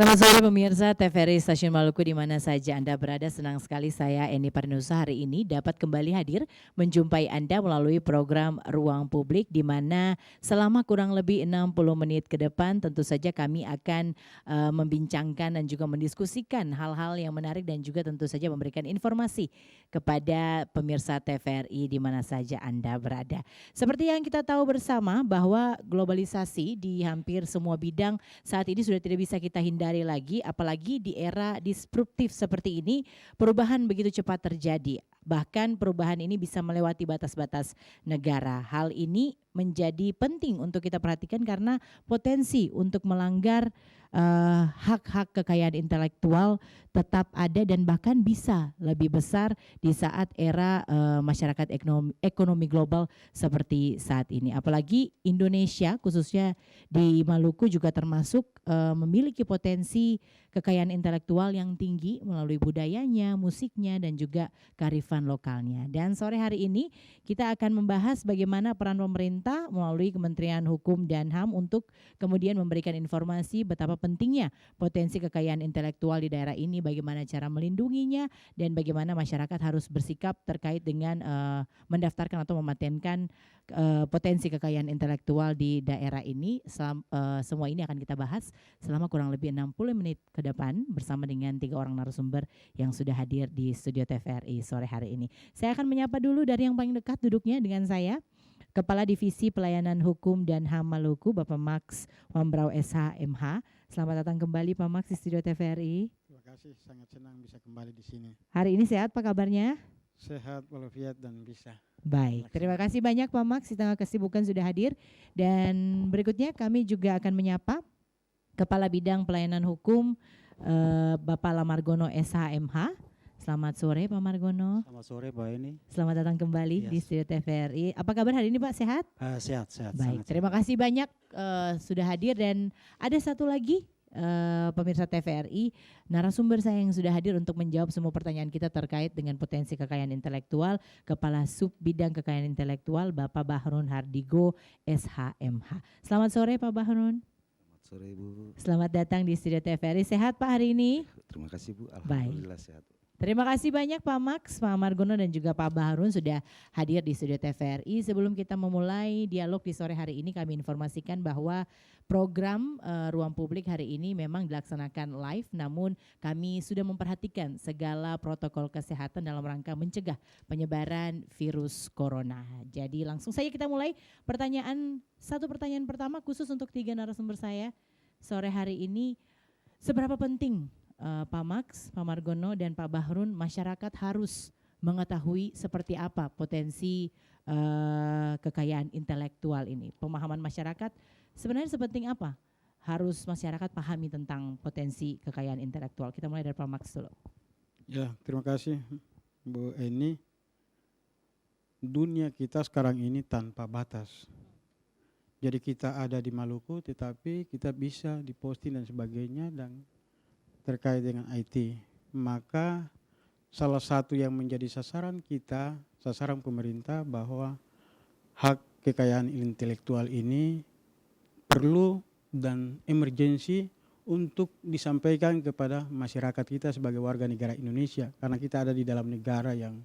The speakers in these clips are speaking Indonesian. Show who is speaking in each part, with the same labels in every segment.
Speaker 1: Selamat sore pemirsa TVRI Stasiun Maluku di mana saja Anda berada. Senang sekali saya Eni Parnusa hari ini dapat kembali hadir menjumpai Anda melalui program Ruang Publik di mana selama kurang lebih 60 menit ke depan tentu saja kami akan membincangkan dan juga mendiskusikan hal-hal yang menarik dan juga tentu saja memberikan informasi kepada pemirsa TVRI di mana saja Anda berada. Seperti yang kita tahu bersama bahwa globalisasi di hampir semua bidang saat ini sudah tidak bisa kita hindari lagi, apalagi di era disruptif seperti ini, perubahan begitu cepat terjadi. Bahkan perubahan ini bisa melewati batas-batas negara. Hal ini menjadi penting untuk kita perhatikan karena potensi untuk melanggar hak-hak kekayaan intelektual tetap ada dan bahkan bisa lebih besar di saat era masyarakat ekonomi global seperti saat ini. Apalagi Indonesia khususnya di Maluku juga termasuk memiliki potensi kekayaan intelektual yang tinggi melalui budayanya, musiknya dan juga kearifan lokalnya. Dan sore hari ini kita akan membahas bagaimana peran pemerintah melalui Kementerian Hukum dan HAM untuk kemudian memberikan informasi betapa pentingnya potensi kekayaan intelektual di daerah ini, bagaimana cara melindunginya dan bagaimana masyarakat harus bersikap terkait dengan mendaftarkan atau mematenkan potensi kekayaan intelektual di daerah ini. Semua ini akan kita bahas selama kurang lebih 60 menit ke depan bersama dengan 3 orang narasumber yang sudah hadir di studio TVRI sore hari ini. Saya akan menyapa dulu dari yang paling dekat duduknya dengan saya, Kepala Divisi Pelayanan Hukum dan HAM Maluku, Bapak Max Wambrau SH MH. Selamat datang kembali Pak Max di studio TVRI.
Speaker 2: Terima kasih, sangat senang bisa kembali di sini.
Speaker 1: Hari ini sehat Pak kabarnya?
Speaker 2: Sehat walafiat dan bisa.
Speaker 1: Baik, terima kasih banyak Pak Max di tengah kesibukan sudah hadir. Dan berikutnya kami juga akan menyapa Kepala Bidang Pelayanan Hukum Bapak Lamargono SH MH. Selamat sore Pak Margono.
Speaker 3: Selamat sore Pak Eni.
Speaker 1: Selamat datang kembali di studio TVRI. Apa kabar hari ini Pak, sehat?
Speaker 3: Sehat.
Speaker 1: Baik, terima kasih banyak sudah hadir. Dan ada satu lagi pemirsa TVRI, narasumber saya yang sudah hadir untuk menjawab semua pertanyaan kita terkait dengan potensi kekayaan intelektual, Kepala Sub Bidang Kekayaan Intelektual Bapak Bahrun Hardigo SHMH. Selamat sore Pak Bahrun.
Speaker 4: Selamat sore Bu.
Speaker 1: Selamat datang di studio TVRI. Sehat Pak hari ini?
Speaker 4: Terima kasih Bu, alhamdulillah sehat.
Speaker 1: Terima kasih banyak Pak Max, Pak Margono dan juga Pak Bahrun sudah hadir di studio TVRI. Sebelum kita memulai dialog di sore hari ini, kami informasikan bahwa program Ruang Publik hari ini memang dilaksanakan live, namun kami sudah memperhatikan segala protokol kesehatan dalam rangka mencegah penyebaran virus corona. Jadi langsung saja kita mulai satu pertanyaan pertama khusus untuk 3 narasumber saya sore hari ini. Seberapa penting Pak Max, Pak Margono dan Pak Bahrun, masyarakat harus mengetahui seperti apa potensi kekayaan intelektual ini? Pemahaman masyarakat sebenarnya sepenting apa? Harus masyarakat pahami tentang potensi kekayaan intelektual. Kita mulai dari Pak Max dulu.
Speaker 2: Ya, terima kasih Bu Eni. Dunia kita sekarang ini tanpa batas. Jadi kita ada di Maluku tetapi kita bisa diposting dan sebagainya dan terkait dengan IT. Maka salah satu yang menjadi sasaran kita, sasaran pemerintah bahwa hak kekayaan intelektual ini perlu dan emergensi untuk disampaikan kepada masyarakat kita sebagai warga negara Indonesia. Karena kita ada di dalam negara yang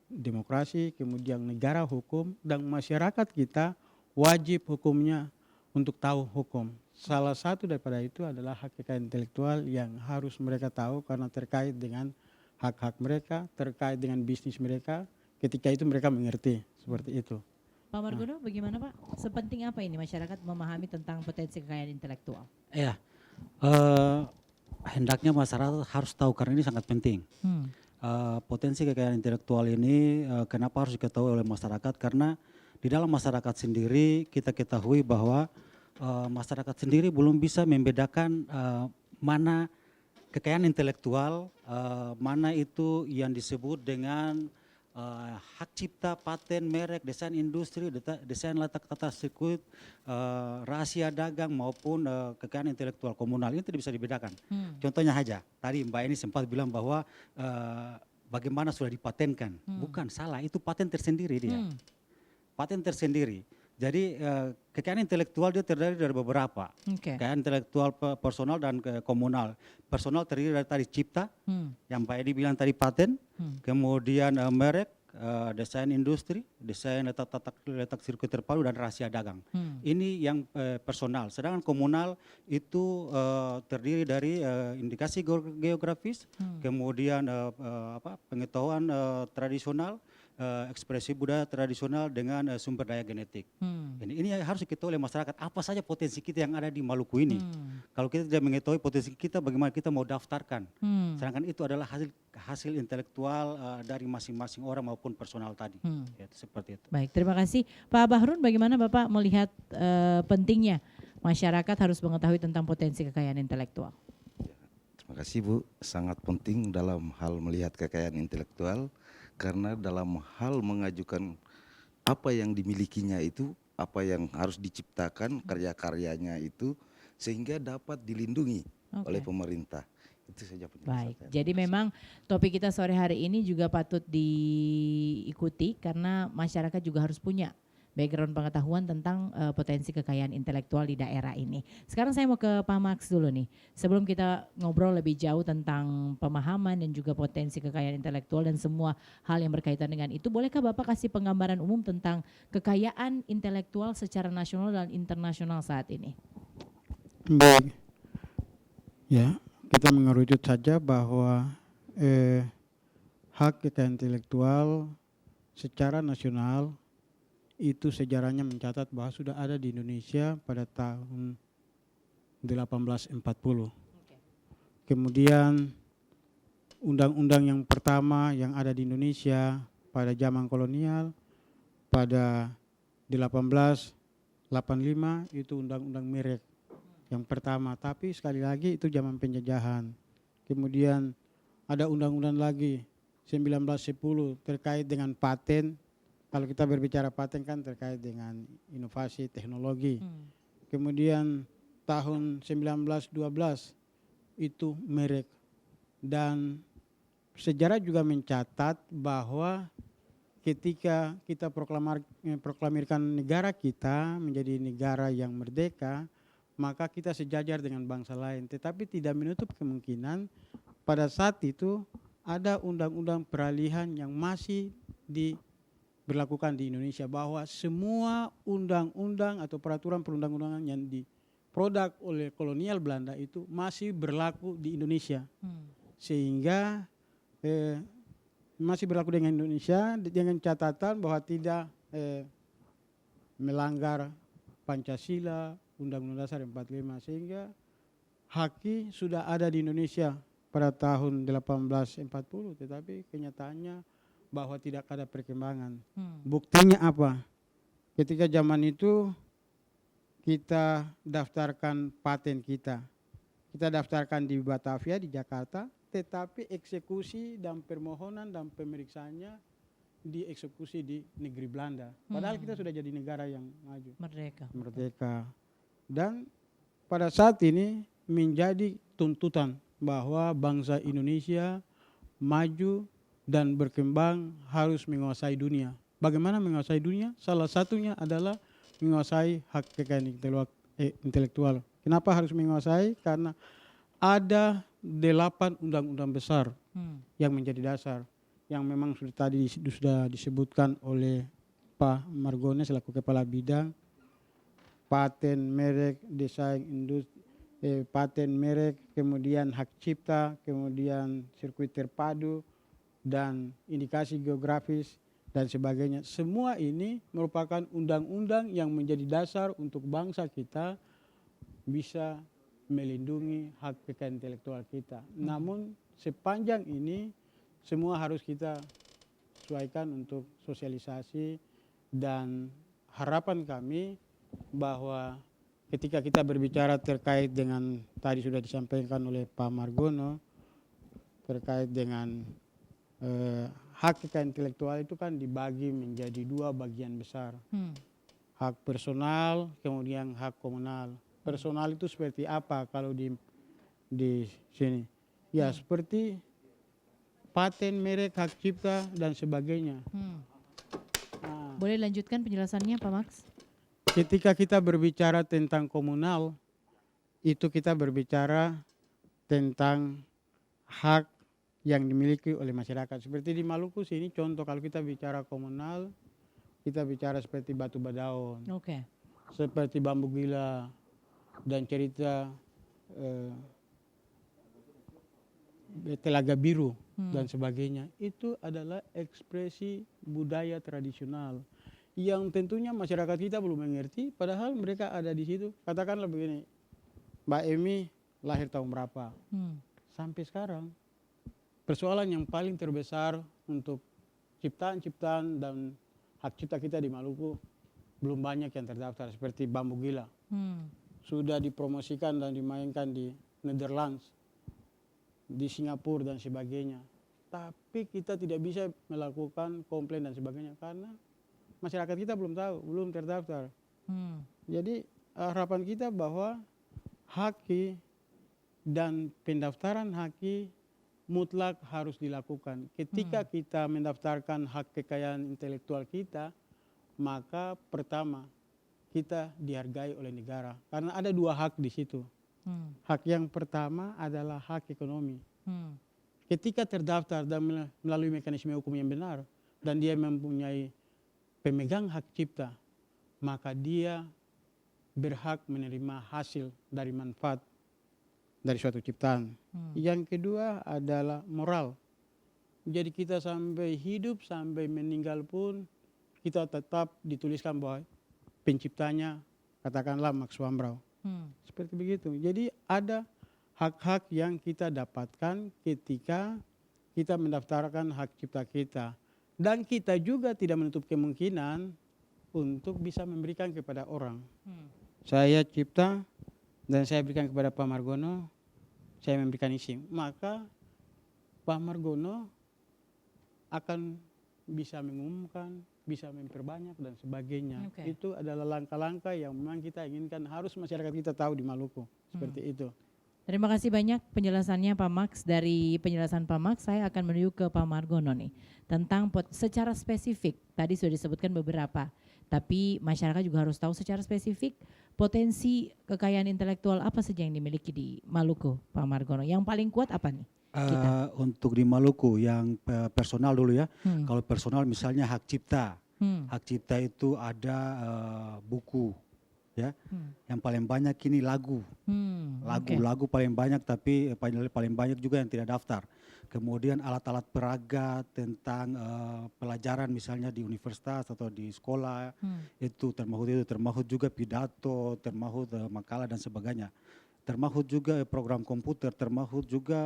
Speaker 2: demokrasi, kemudian negara hukum dan masyarakat kita wajib hukumnya untuk tahu hukum. Salah satu daripada itu adalah hak kekayaan intelektual yang harus mereka tahu karena terkait dengan hak-hak mereka, terkait dengan bisnis mereka, ketika itu mereka mengerti seperti itu.
Speaker 1: Pak Margono, bagaimana Pak? Sepenting apa ini masyarakat memahami tentang potensi kekayaan intelektual?
Speaker 3: Ya, hendaknya masyarakat harus tahu karena ini sangat penting. Potensi kekayaan intelektual ini kenapa harus diketahui oleh masyarakat? Karena di dalam masyarakat sendiri kita ketahui bahwa masyarakat sendiri belum bisa membedakan mana kekayaan intelektual, mana itu yang disebut dengan hak cipta, paten, merek, desain industri, desain letak tata sirkuit, rahasia dagang maupun kekayaan intelektual komunal. Ini tidak bisa dibedakan. Contohnya saja, tadi Mbak ini sempat bilang bahwa bagaimana sudah dipatenkan. Bukan, salah, itu paten tersendiri dia. Paten tersendiri. Jadi kekayaan intelektual dia terdiri dari beberapa.
Speaker 1: Oke.
Speaker 3: Kekayaan intelektual personal dan komunal. Personal terdiri dari tadi cipta, yang Pak Edi bilang tadi paten, kemudian merek, desain industri, desain letak sirkuit terpadu dan rahasia dagang. Ini yang personal. Sedangkan komunal itu terdiri dari indikasi geografis, kemudian pengetahuan tradisional, ekspresi budaya tradisional dengan sumber daya genetik. Ini harus diketahui oleh masyarakat apa saja potensi kita yang ada di Maluku ini. Kalau kita tidak mengetahui potensi kita, bagaimana kita mau daftarkan? Sedangkan itu adalah hasil intelektual dari masing-masing orang maupun personal tadi. Ya, seperti itu.
Speaker 1: Baik, terima kasih Pak Bahrun. Bagaimana Bapak melihat pentingnya masyarakat harus mengetahui tentang potensi kekayaan intelektual?
Speaker 4: Terima kasih Bu, sangat penting dalam hal melihat kekayaan intelektual karena dalam hal mengajukan apa yang dimilikinya itu, apa yang harus diciptakan karya-karyanya itu sehingga dapat dilindungi oleh pemerintah. Itu saja penjelasan.
Speaker 1: Baik, jadi memang topik kita sore hari ini juga patut diikuti karena masyarakat juga harus punya background pengetahuan tentang potensi kekayaan intelektual di daerah ini. Sekarang saya mau ke Pak Max dulu nih. Sebelum kita ngobrol lebih jauh tentang pemahaman dan juga potensi kekayaan intelektual dan semua hal yang berkaitan dengan itu, bolehkah Bapak kasih penggambaran umum tentang kekayaan intelektual secara nasional dan internasional saat ini?
Speaker 2: Baik, ya kita mengerucut saja bahwa hak kekayaan intelektual secara nasional itu sejarahnya mencatat bahwa sudah ada di Indonesia pada tahun 1840. Kemudian undang-undang yang pertama yang ada di Indonesia pada zaman kolonial pada 1885 itu undang-undang merek yang pertama, tapi sekali lagi itu zaman penjajahan. Kemudian ada undang-undang lagi 1910 terkait dengan paten. Kalau kita berbicara paten kan terkait dengan inovasi teknologi. Kemudian tahun 1912 itu merek. Dan sejarah juga mencatat bahwa ketika kita proklamirkan negara kita menjadi negara yang merdeka, maka kita sejajar dengan bangsa lain. Tetapi tidak menutup kemungkinan pada saat itu ada undang-undang peralihan yang masih diberlakukan di Indonesia, bahwa semua undang-undang atau peraturan perundang-undangan yang diproduk oleh kolonial Belanda itu masih berlaku di Indonesia. Sehingga masih berlaku dengan Indonesia dengan catatan bahwa tidak melanggar Pancasila, Undang-Undang Dasar 45, sehingga haki sudah ada di Indonesia pada tahun 1840, tetapi kenyataannya bahwa tidak ada perkembangan. Buktinya apa? Ketika zaman itu kita daftarkan paten kita daftarkan di Batavia, di Jakarta, tetapi eksekusi dan permohonan dan pemeriksaannya dieksekusi di negeri Belanda. Padahal kita sudah jadi negara yang maju. Merdeka. Dan pada saat ini menjadi tuntutan bahwa bangsa Indonesia maju dan berkembang harus menguasai dunia. Bagaimana menguasai dunia? Salah satunya adalah menguasai hak kekayaan intelektual. Kenapa harus menguasai? Karena ada 8 undang-undang besar yang menjadi dasar, yang memang sudah disebutkan oleh Pak Margone selaku Kepala Bidang paten, merek, desain industri, paten, merek, kemudian hak cipta, kemudian sirkuit terpadu, dan indikasi geografis, dan sebagainya. Semua ini merupakan undang-undang yang menjadi dasar untuk bangsa kita bisa melindungi hak kekayaan intelektual kita. Namun sepanjang ini semua harus kita sesuaikan untuk sosialisasi, dan harapan kami bahwa ketika kita berbicara terkait dengan tadi sudah disampaikan oleh Pak Margono terkait dengan hak kekayaan intelektual itu kan dibagi menjadi 2 bagian besar. Hak personal, kemudian hak komunal. Personal itu seperti apa kalau di sini? Ya seperti paten, merek, hak cipta dan sebagainya.
Speaker 1: Boleh lanjutkan penjelasannya Pak Max?
Speaker 2: ketika kita berbicara tentang komunal, itu kita berbicara tentang hak yang dimiliki oleh masyarakat. Seperti di Maluku sini contoh, kalau kita bicara komunal, kita bicara seperti Batu Badaon,
Speaker 1: Oke.
Speaker 2: seperti Bambu Gila, dan cerita Telaga Biru dan sebagainya. Itu adalah ekspresi budaya tradisional yang tentunya masyarakat kita belum mengerti, padahal mereka ada di situ. Katakanlah begini, Mbak Emi lahir tahun berapa? Sampai sekarang persoalan yang paling terbesar untuk ciptaan-ciptaan dan hak cipta kita di Maluku belum banyak yang terdaftar, seperti Bambu Gila. Sudah dipromosikan dan dimainkan di Netherlands, di Singapura dan sebagainya. Tapi kita tidak bisa melakukan komplain dan sebagainya karena masyarakat kita belum tahu, belum terdaftar. Jadi harapan kita bahwa haki dan pendaftaran haki mutlak harus dilakukan. Ketika kita mendaftarkan hak kekayaan intelektual kita, maka pertama kita dihargai oleh negara. Karena ada dua hak di situ. Hak yang pertama adalah hak ekonomi. Ketika terdaftar dan melalui mekanisme hukum yang benar dan dia mempunyai pemegang hak cipta, maka dia berhak menerima hasil dari manfaat dari suatu ciptaan. Yang kedua adalah moral. Jadi kita sampai hidup, sampai meninggal pun kita tetap dituliskan bahwa penciptanya katakanlah Max Wambrau. Seperti begitu. Jadi ada hak-hak yang kita dapatkan ketika kita mendaftarkan hak cipta kita. Dan kita juga tidak menutup kemungkinan untuk bisa memberikan kepada orang. Saya cipta dan saya berikan kepada Pak Margono, saya memberikan izin. Maka Pak Margono akan bisa mengumumkan, bisa memperbanyak dan sebagainya. Itu adalah langkah-langkah yang memang kita inginkan harus masyarakat kita tahu di Maluku. Seperti itu.
Speaker 1: Terima kasih banyak penjelasannya Pak Max. Dari penjelasan Pak Max saya akan menuju ke Pak Margono nih. Tentang secara spesifik, tadi sudah disebutkan beberapa. Tapi masyarakat juga harus tahu secara spesifik potensi kekayaan intelektual apa saja yang dimiliki di Maluku, Pak Margono. Yang paling kuat apa nih?
Speaker 3: Untuk di Maluku yang personal dulu ya. Kalau personal misalnya hak cipta. Hak cipta itu ada buku ya. Yang paling banyak ini lagu. Lagu paling banyak, tapi paling banyak juga yang tidak daftar. Kemudian alat-alat peraga tentang pelajaran misalnya di universitas atau di sekolah itu termasuk juga pidato, termasuk makalah dan sebagainya. Termasuk juga program komputer, termasuk juga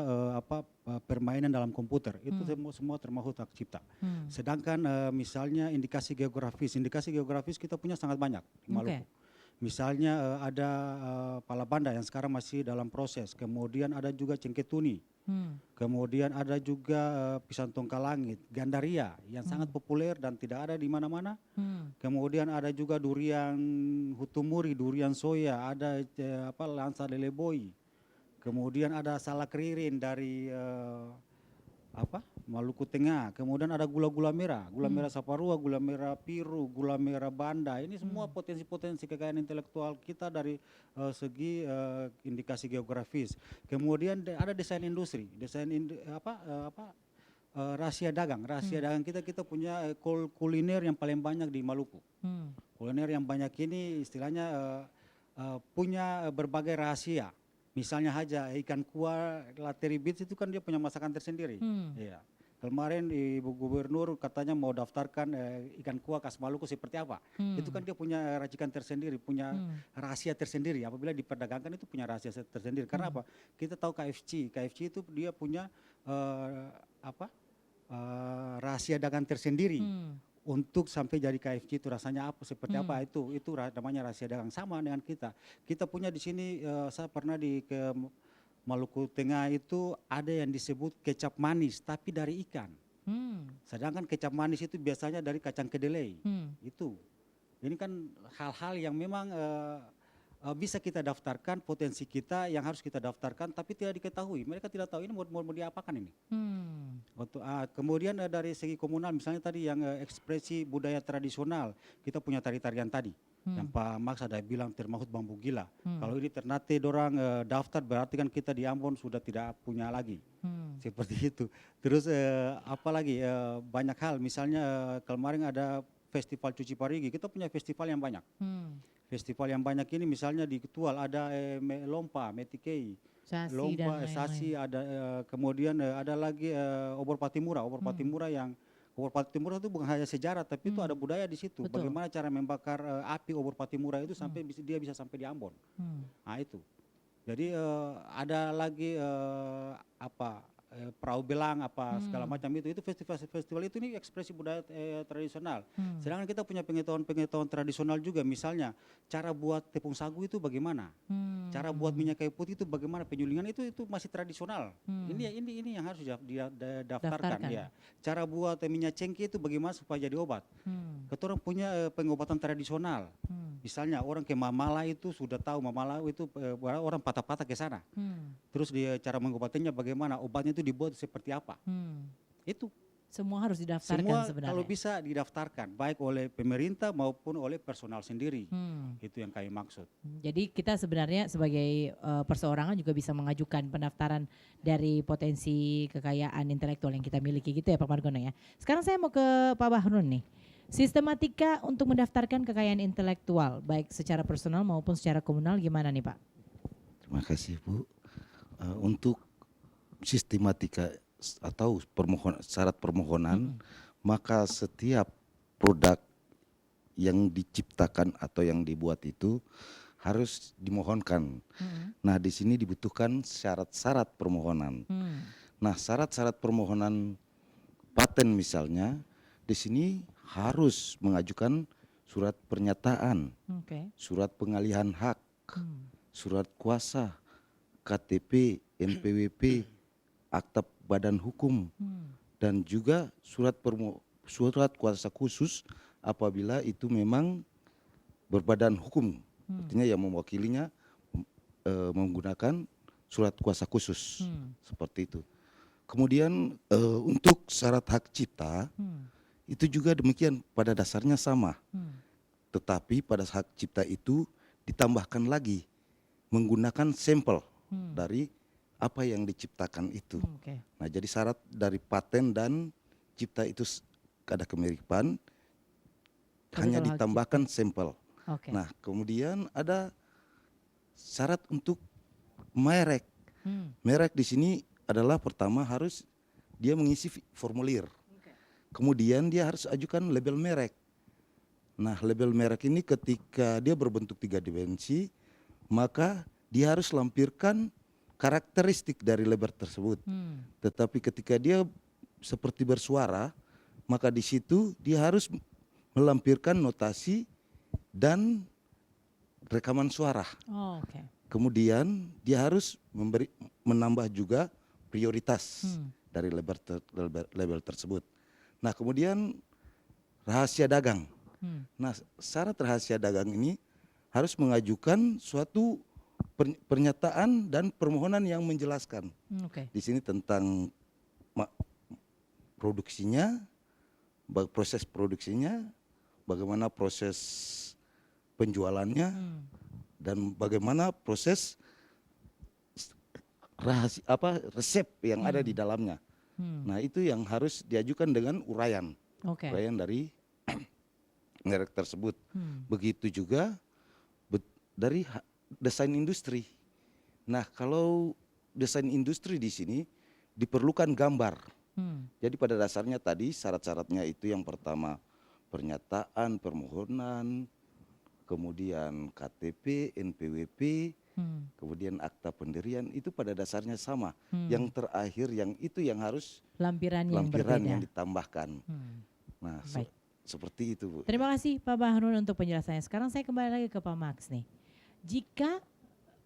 Speaker 3: permainan dalam komputer. Itu semua termasuk hak cipta. Sedangkan misalnya indikasi geografis kita punya sangat banyak di Maluku. Misalnya ada Palabanda yang sekarang masih dalam proses. Kemudian ada juga Cengketuni. Kemudian ada juga pisang tongkal langit, Gandaria yang sangat populer dan tidak ada di mana-mana. Kemudian ada juga durian hutumuri, durian soya, ada lansa leleboi. Kemudian ada salak ririn dari Maluku Tengah. Kemudian ada gula-gula merah Saparua, gula merah Piru, gula merah Banda. Ini semua potensi-potensi kekayaan intelektual kita dari segi indikasi geografis. Kemudian ada desain industri, rahasia dagang. Rahasia dagang kita punya kuliner yang paling banyak di Maluku. Kuliner yang banyak ini istilahnya punya berbagai rahasia. Misalnya aja ikan kuah Lateri Beach itu kan dia punya masakan tersendiri. Iya. Kemarin Ibu Gubernur katanya mau daftarkan ikan kuah khas Maluku seperti apa. Itu kan dia punya racikan tersendiri, punya rahasia tersendiri. Apabila diperdagangkan itu punya rahasia tersendiri. Karena apa? Kita tahu KFC itu dia punya rahasia dagang tersendiri. Untuk sampai jadi KFC itu rasanya apa, seperti apa itu namanya rahasia dagang. Sama dengan kita punya di sini saya pernah ke Maluku Tengah itu ada yang disebut kecap manis tapi dari ikan. Sedangkan kecap manis itu biasanya dari kacang kedelai. Itu ini kan hal-hal yang memang bisa kita daftarkan, potensi kita yang harus kita daftarkan tapi tidak diketahui. Mereka tidak tahu ini mau diapakan ini. Kemudian dari segi komunal misalnya tadi yang ekspresi budaya tradisional, kita punya tari-tarian tadi. Yang Pak Max ada bilang termasuk bambu gila. Kalau ini ternyata dorang daftar berarti kan kita di Ambon sudah tidak punya lagi. Seperti itu. Terus apalagi banyak hal, misalnya kemarin ada festival cuci parigi, kita punya festival yang banyak. Festival yang banyak ini misalnya di Ketual ada lompa, metikei,
Speaker 1: Sasi dan
Speaker 3: lompa,
Speaker 1: lain-lain.
Speaker 3: sasi, ada kemudian ada lagi obor patimura. Obor patimura yang obor patimura itu bukan hanya sejarah, tapi itu ada budaya di situ.
Speaker 1: Betul.
Speaker 3: Bagaimana cara membakar api obor patimura itu sampai dia bisa sampai di Ambon. Nah itu. Jadi ada lagi perahu belang apa segala macam itu festival itu ini ekspresi budaya tradisional. Sedangkan kita punya pengetahuan tradisional juga, misalnya cara buat tepung sagu itu bagaimana, cara buat minyak kayu putih itu bagaimana, penyulingan itu masih tradisional. Ini yang harus daftarkan ya. Cara buat minyak cengkeh itu bagaimana supaya jadi obat. Kita orang punya pengobatan tradisional. Misalnya orang ke Mamala itu sudah tahu, Mamala itu orang patah-patah ke sana. Terus dia cara mengobatinya bagaimana, obatnya itu dibuat seperti apa. Itu
Speaker 1: semua harus didaftarkan
Speaker 3: semua
Speaker 1: sebenarnya.
Speaker 3: kalau bisa didaftarkan, baik oleh pemerintah maupun oleh personal sendiri. Itu yang kami maksud.
Speaker 1: Jadi kita sebenarnya sebagai perseorangan juga bisa mengajukan pendaftaran dari potensi kekayaan intelektual yang kita miliki gitu ya Pak Margono ya. Sekarang saya mau ke Pak Bahrun nih. Sistematika untuk mendaftarkan kekayaan intelektual baik secara personal maupun secara komunal gimana nih Pak?
Speaker 4: Terima kasih Bu. Untuk sistematika atau syarat permohonan, maka setiap produk yang diciptakan atau yang dibuat itu harus dimohonkan. Nah, di sini dibutuhkan syarat-syarat permohonan. Nah, syarat-syarat permohonan paten misalnya, di sini harus mengajukan surat pernyataan, surat pengalihan hak, surat kuasa, KTP, NPWP, akta badan hukum, dan juga surat kuasa khusus apabila itu memang berbadan hukum, artinya yang mewakilinya menggunakan surat kuasa khusus, seperti itu. Kemudian untuk syarat hak cipta itu juga demikian, pada dasarnya sama, tetapi pada hak cipta itu ditambahkan lagi menggunakan sampel dari apa yang diciptakan itu. Nah, jadi syarat dari paten dan cipta itu ada kemiripan, hanya ditambahkan sampel. Nah, kemudian ada syarat untuk merek. Merek di sini adalah pertama harus dia mengisi formulir. Kemudian dia harus ajukan label merek. Nah, label merek ini ketika dia berbentuk 3 dimensi, maka dia harus lampirkan karakteristik dari label tersebut. Tetapi ketika dia seperti bersuara, maka di situ dia harus melampirkan notasi dan rekaman suara. Kemudian dia harus menambah juga prioritas dari label tersebut. Nah, kemudian rahasia dagang. Nah, syarat rahasia dagang ini harus mengajukan suatu pernyataan dan permohonan yang menjelaskan. Di sini tentang produksinya, proses produksinya, bagaimana proses penjualannya, dan bagaimana proses resep yang ada di dalamnya. Nah, itu yang harus diajukan dengan uraian, uraian dari merek tersebut. Begitu juga dari desain industri. Nah, kalau desain industri di sini diperlukan gambar. Jadi pada dasarnya tadi syarat-syaratnya itu yang pertama pernyataan, permohonan, kemudian KTP, NPWP, kemudian akta pendirian, itu pada dasarnya sama. Yang terakhir yang itu yang harus lampiran yang ditambahkan. Nah, seperti itu Bu.
Speaker 1: Terima kasih Pak Bahrun untuk penjelasannya. Sekarang saya kembali lagi ke Pak Max nih. Jika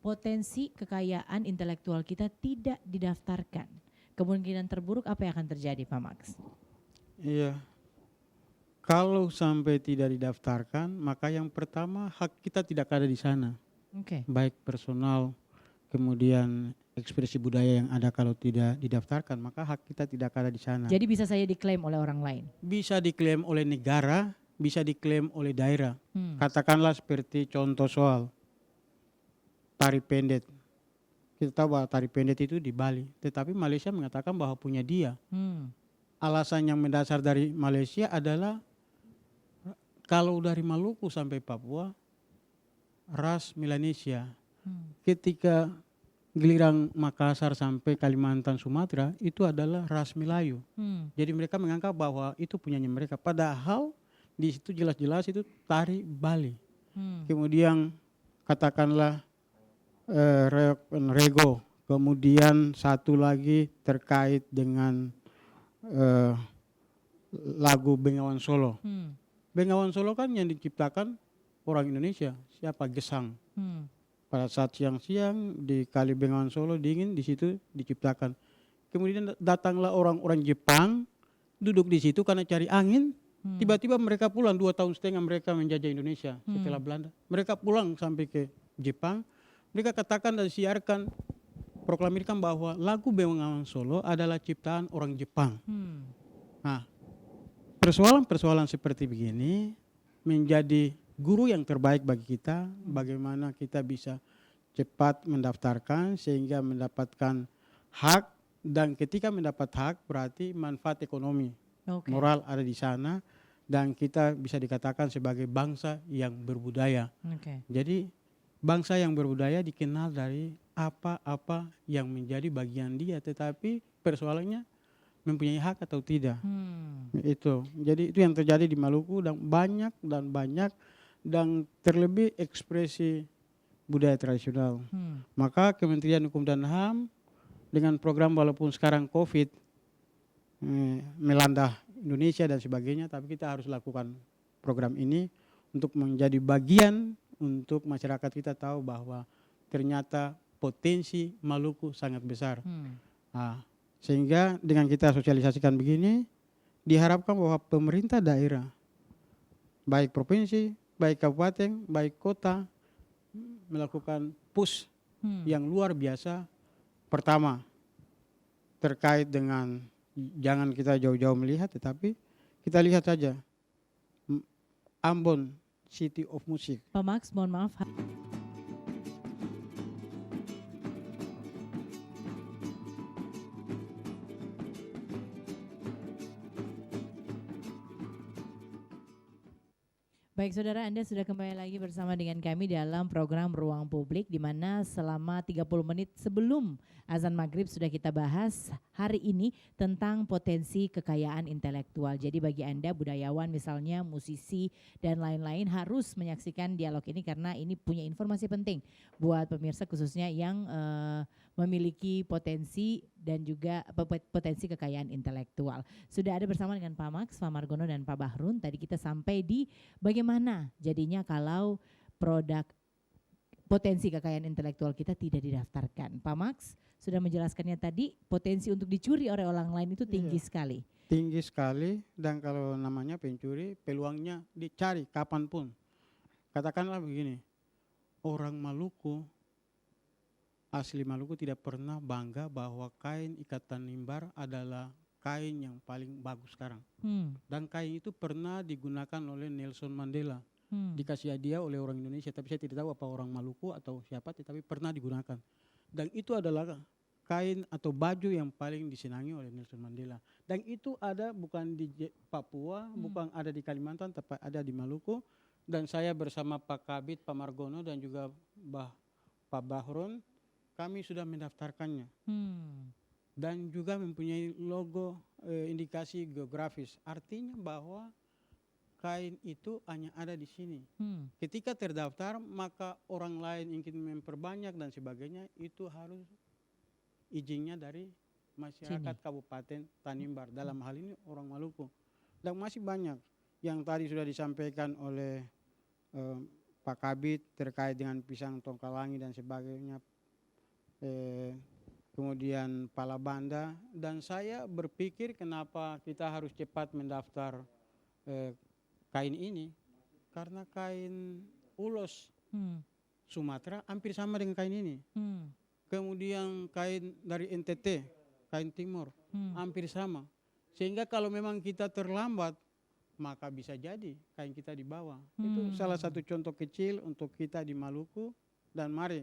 Speaker 1: potensi kekayaan intelektual kita tidak didaftarkan, kemungkinan terburuk apa yang akan terjadi Pak Max?
Speaker 2: Iya, kalau sampai tidak didaftarkan, maka yang pertama hak kita tidak ada di sana. Baik personal, kemudian ekspresi budaya yang ada kalau tidak didaftarkan, maka hak kita tidak ada di sana.
Speaker 1: Jadi bisa saja diklaim oleh orang lain?
Speaker 2: Bisa diklaim oleh negara, bisa diklaim oleh daerah.
Speaker 1: Hmm.
Speaker 2: Katakanlah seperti contoh soal tari pendet. Kita tahu bahwa tari pendet itu di Bali, tetapi Malaysia mengatakan bahwa punya dia.
Speaker 1: Hmm.
Speaker 2: Alasan yang mendasar dari Malaysia adalah kalau dari Maluku sampai Papua, ras Melanesia.
Speaker 1: Hmm.
Speaker 2: Ketika giliran Makassar sampai Kalimantan, Sumatera, itu adalah ras Melayu.
Speaker 1: Hmm.
Speaker 2: Jadi mereka menganggap bahwa itu punyanya mereka. Padahal di situ jelas-jelas itu tari Bali.
Speaker 1: Hmm.
Speaker 2: Kemudian katakanlah rego. Kemudian satu lagi terkait dengan lagu Bengawan Solo.
Speaker 1: Hmm.
Speaker 2: Bengawan Solo kan yang diciptakan orang Indonesia. Siapa? Gesang.
Speaker 1: Hmm.
Speaker 2: Pada saat siang-siang di Kali Bengawan Solo dingin, di situ diciptakan. Kemudian datanglah orang-orang Jepang duduk di situ karena cari angin. Tiba-tiba mereka pulang 2,5 tahun mereka menjajah Indonesia setelah Belanda. Mereka pulang sampai ke Jepang. Mereka katakan dan siarkan, proklamirkan bahwa lagu Bengawan Solo adalah ciptaan orang Jepang.
Speaker 1: Hmm.
Speaker 2: Nah, persoalan-persoalan seperti begini menjadi guru yang terbaik bagi kita. Bagaimana kita bisa cepat mendaftarkan sehingga mendapatkan hak, dan ketika mendapat hak berarti manfaat ekonomi,
Speaker 1: Oke.
Speaker 2: moral ada di sana, dan kita bisa dikatakan sebagai bangsa yang berbudaya.
Speaker 1: Oke.
Speaker 2: Jadi bangsa yang berbudaya dikenal dari apa-apa yang menjadi bagian dia, tetapi persoalannya mempunyai hak atau tidak.
Speaker 1: Hmm.
Speaker 2: Itu. Jadi itu yang terjadi di Maluku, dan banyak dan terlebih ekspresi budaya tradisional.
Speaker 1: Hmm.
Speaker 2: Maka Kementerian Hukum dan HAM dengan program, walaupun sekarang COVID melanda Indonesia dan sebagainya, tapi kita harus lakukan program ini untuk menjadi bagian untuk masyarakat kita tahu bahwa ternyata potensi Maluku sangat besar.
Speaker 1: Hmm.
Speaker 2: Nah, sehingga dengan kita sosialisasikan begini, diharapkan bahwa pemerintah daerah, baik provinsi, baik kabupaten, baik kota, melakukan push yang luar biasa. Pertama, terkait dengan jangan kita jauh-jauh melihat, tetapi kita lihat saja Ambon, City of Music.
Speaker 1: Pak Max, mohon maaf. Baik saudara, Anda sudah kembali lagi bersama dengan kami dalam program Ruang Publik, di mana selama 30 menit sebelum azan maghrib sudah kita bahas hari ini tentang potensi kekayaan intelektual. Jadi bagi Anda budayawan misalnya, musisi dan lain-lain harus menyaksikan dialog ini karena ini punya informasi penting buat pemirsa khususnya yang memiliki potensi dan juga potensi kekayaan intelektual. Sudah ada bersama dengan Pak Max, Pak Margono dan Pak Bahrun. Tadi kita sampai di bagaimana jadinya kalau produk potensi kekayaan intelektual kita tidak didaftarkan. Pak Max sudah menjelaskannya tadi, potensi untuk dicuri oleh orang lain itu tinggi sekali.
Speaker 2: Tinggi sekali, dan kalau namanya pencuri, peluangnya dicari kapanpun. Katakanlah begini, orang Maluku, asli Maluku tidak pernah bangga bahwa kain ikatan nimbar adalah kain yang paling bagus sekarang. Dan kain itu pernah digunakan oleh Nelson Mandela. Dikasih hadiah oleh orang Indonesia, tapi saya tidak tahu apa orang Maluku atau siapa, tetapi pernah digunakan. Dan itu adalah kain atau baju yang paling disenangi oleh Nelson Mandela. Dan itu ada bukan di Papua, bukan ada di Kalimantan, tapi ada di Maluku. Dan saya bersama Pak Kabit, Pak Margono dan juga Pak Bahrun, kami sudah mendaftarkannya. Dan juga mempunyai logo indikasi geografis. Artinya bahwa kain itu hanya ada di sini. Ketika terdaftar, maka orang lain ingin memperbanyak dan sebagainya, itu harus izinnya dari masyarakat Kabupaten Tanimbar. Dalam hal ini orang Maluku. Dan masih banyak yang tadi sudah disampaikan oleh Pak Kabit terkait dengan pisang tongkalangi dan sebagainya. Kemudian pala banda. Dan saya berpikir kenapa kita harus cepat mendaftar kain ini, karena kain ulos Sumatera hampir sama dengan kain ini. Kemudian kain dari NTT, kain Timur, hampir sama. Sehingga kalau memang kita terlambat maka bisa jadi kain kita dibawa. Itu salah satu contoh kecil untuk kita di Maluku. Dan mari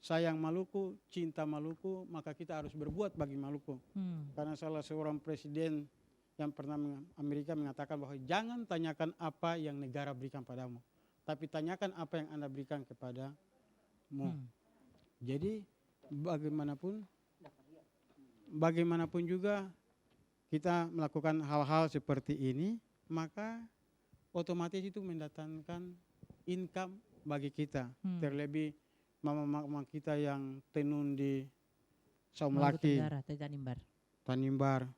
Speaker 2: sayang Maluku, cinta Maluku, maka kita harus berbuat bagi Maluku. Karena salah seorang presiden yang pernah Amerika mengatakan bahwa jangan tanyakan apa yang negara berikan padamu, tapi tanyakan apa yang Anda berikan kepadamu. Jadi bagaimanapun juga kita melakukan hal-hal seperti ini, maka otomatis itu mendatangkan income bagi kita. Terlebih mama-mama kita yang tenun di Saumlaki, Tanimbar.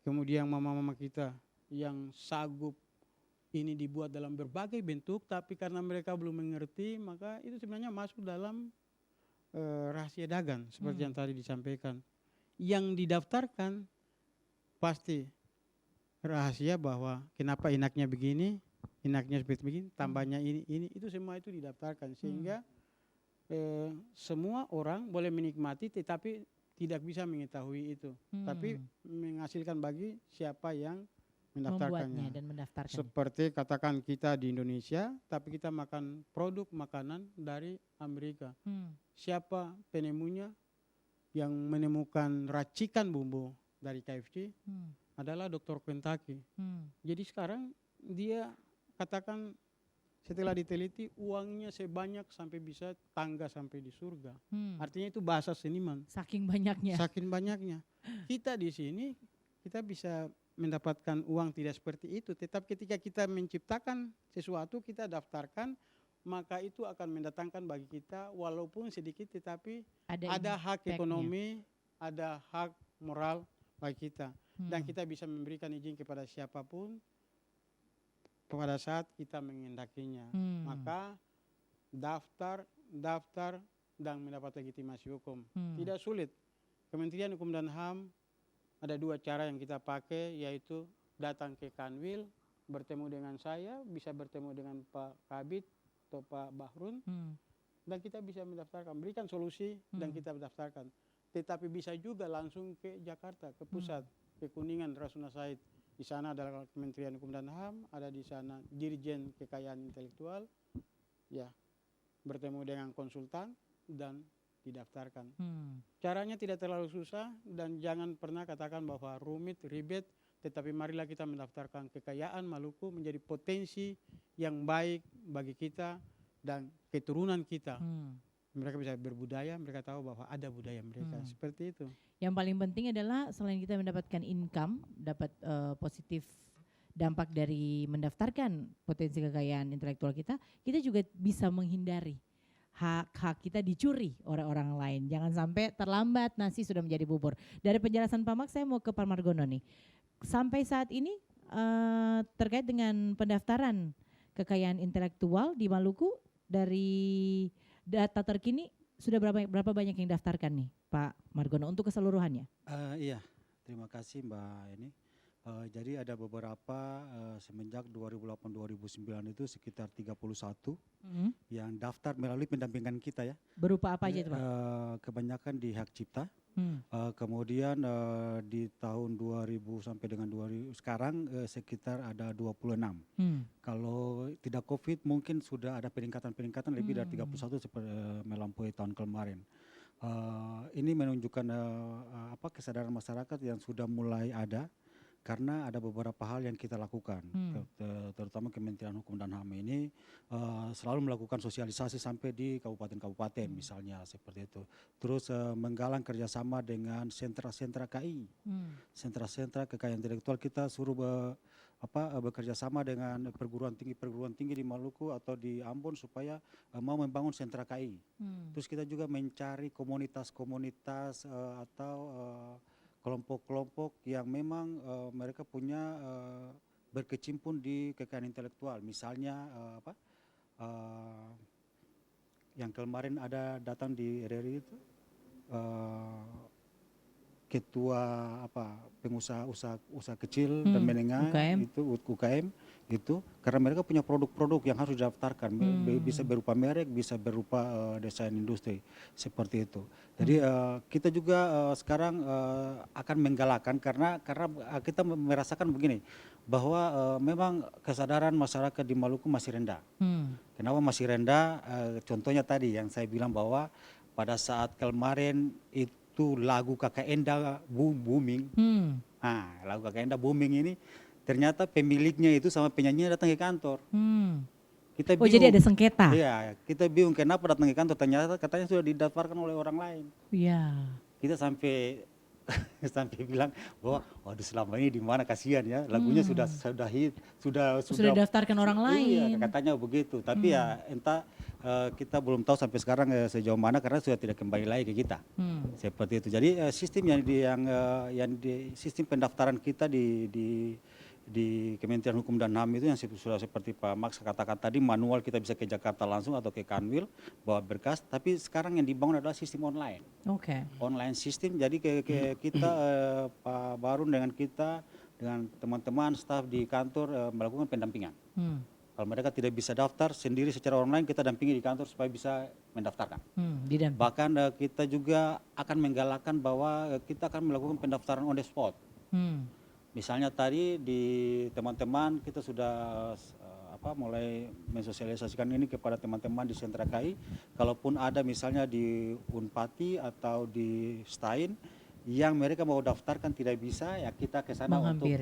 Speaker 2: Kemudian mama-mama kita yang sagup ini dibuat dalam berbagai bentuk, tapi karena mereka belum mengerti, maka itu sebenarnya masuk dalam rahasia dagang seperti yang tadi disampaikan. Yang didaftarkan pasti rahasia bahwa kenapa inaknya begini, inaknya seperti begini, tambahnya ini, itu semua itu didaftarkan sehingga semua orang boleh menikmati, tetapi tidak bisa mengetahui itu, tapi menghasilkan bagi siapa yang mendaftarkannya
Speaker 1: dan mendaftarkan.
Speaker 2: Seperti katakan kita di Indonesia, tapi kita makan produk makanan dari Amerika. Siapa penemunya yang menemukan racikan bumbu dari KFC adalah Dr. Kentucky. Jadi sekarang dia katakan setelah diteliti uangnya sebanyak sampai bisa tangga sampai di surga. Artinya itu bahasa seniman.
Speaker 1: Saking banyaknya.
Speaker 2: Saking banyaknya. Kita di sini kita bisa mendapatkan uang tidak seperti itu. Tetapi ketika kita menciptakan sesuatu, kita daftarkan, maka itu akan mendatangkan bagi kita walaupun sedikit, tetapi ada hak ekonomi, ada hak moral bagi kita. Dan kita bisa memberikan izin kepada siapapun pada saat kita mengendakinya. Maka daftar dan mendapat legitimasi hukum. Tidak sulit. Kementerian Hukum dan HAM ada 2 cara yang kita pakai, yaitu datang ke Kanwil, bertemu dengan saya, bisa bertemu dengan Pak Kabit atau Pak Bahrun, dan kita bisa mendaftarkan, berikan solusi dan kita mendaftarkan. Tetapi bisa juga langsung ke Jakarta, ke pusat, ke Kuningan, Rasuna Said. Di sana adalah Kementerian Hukum dan HAM, ada di sana Dirjen Kekayaan Intelektual, ya, bertemu dengan konsultan dan didaftarkan. Caranya tidak terlalu susah dan jangan pernah katakan bahwa rumit, ribet, tetapi marilah kita mendaftarkan kekayaan Maluku menjadi potensi yang baik bagi kita dan keturunan kita. Mereka bisa berbudaya, mereka tahu bahwa ada budaya mereka, seperti itu.
Speaker 1: Yang paling penting adalah selain kita mendapatkan income, dapat positif dampak dari mendaftarkan potensi kekayaan intelektual kita juga bisa menghindari hak-hak kita dicuri oleh orang lain. Jangan sampai terlambat nasi sudah menjadi bubur. Dari penjelasan Pak Mak, saya mau ke Pak Margono nih. Sampai saat ini terkait dengan pendaftaran kekayaan intelektual di Maluku, dari data terkini sudah berapa banyak yang daftarkan nih Pak Margono untuk keseluruhannya?
Speaker 3: Iya, terima kasih Mbak Eni. Jadi ada beberapa semenjak 2008-2009 itu sekitar 31 yang daftar melalui pendampingan kita ya.
Speaker 1: Berupa apa aja itu Pak?
Speaker 3: Kebanyakan di hak cipta. Kemudian di tahun 2000 sampai dengan 2000 sekarang sekitar ada 26. Kalau tidak COVID mungkin sudah ada peningkatan lebih dari 31 seperti melampaui tahun kemarin. Ini menunjukkan kesadaran masyarakat yang sudah mulai ada. Karena ada beberapa hal yang kita lakukan, terutama Kementerian Hukum dan HAM ini selalu melakukan sosialisasi sampai di kabupaten-kabupaten misalnya seperti itu. Terus menggalang kerjasama dengan sentra-sentra KI, sentra-sentra kekayaan intelektual, kita suruh bekerja sama dengan perguruan tinggi di Maluku atau di Ambon supaya mau membangun sentra KI. Terus kita juga mencari komunitas-komunitas atau kelompok-kelompok yang memang mereka punya berkecimpung di kekayaan intelektual. Misalnya yang kemarin ada datang di RRI itu ketua pengusaha usaha kecil dan menengah
Speaker 1: UKM.
Speaker 3: itu UKM itu, karena mereka punya produk-produk yang harus didaftarkan, bisa berupa merek, bisa berupa desain industri seperti itu. Jadi kita juga sekarang akan menggalakkan karena kita merasakan begini bahwa memang kesadaran masyarakat di Maluku masih rendah. Kenapa masih rendah? Contohnya tadi yang saya bilang bahwa pada saat kemarin itu lagu Kakak Enda booming. Lagu Kakak Enda booming ini ternyata pemiliknya itu sama penyanyinya datang ke kantor. Kita
Speaker 1: Oh, jadi ada sengketa?
Speaker 3: Iya, kita bingung kenapa datang ke kantor, ternyata katanya sudah didaftarkan oleh orang lain.
Speaker 1: Iya.
Speaker 3: Kita sampai bilang bahwa waduh selama ini di mana, kasihan ya, lagunya sudah hit, sudah
Speaker 1: didaftarkan orang
Speaker 3: Iya,
Speaker 1: lain.
Speaker 3: katanya begitu. Tapi ya entah, kita belum tahu sampai sekarang sejauh mana karena sudah tidak kembali lagi ke kita. Seperti itu. Jadi sistem sistem pendaftaran kita di Kementerian Hukum dan HAM itu yang sudah seperti Pak Max katakan tadi, manual kita bisa ke Jakarta langsung atau ke Kanwil bawa berkas, tapi sekarang yang dibangun adalah sistem online.
Speaker 1: Oke.
Speaker 3: Online sistem, jadi kita Pak Barun dengan kita dengan teman-teman staf di kantor melakukan pendampingan. Kalau mereka tidak bisa daftar sendiri secara online, kita dampingi di kantor supaya bisa mendaftarkan. Bahkan kita juga akan menggalakkan bahwa kita akan melakukan pendaftaran on the spot. Misalnya tadi di teman-teman kita sudah mulai mensosialisasikan ini kepada teman-teman di sentra KAI. Kalaupun ada misalnya di Unpati atau di Stein yang mereka mau daftarkan tidak bisa, ya kita ke sana untuk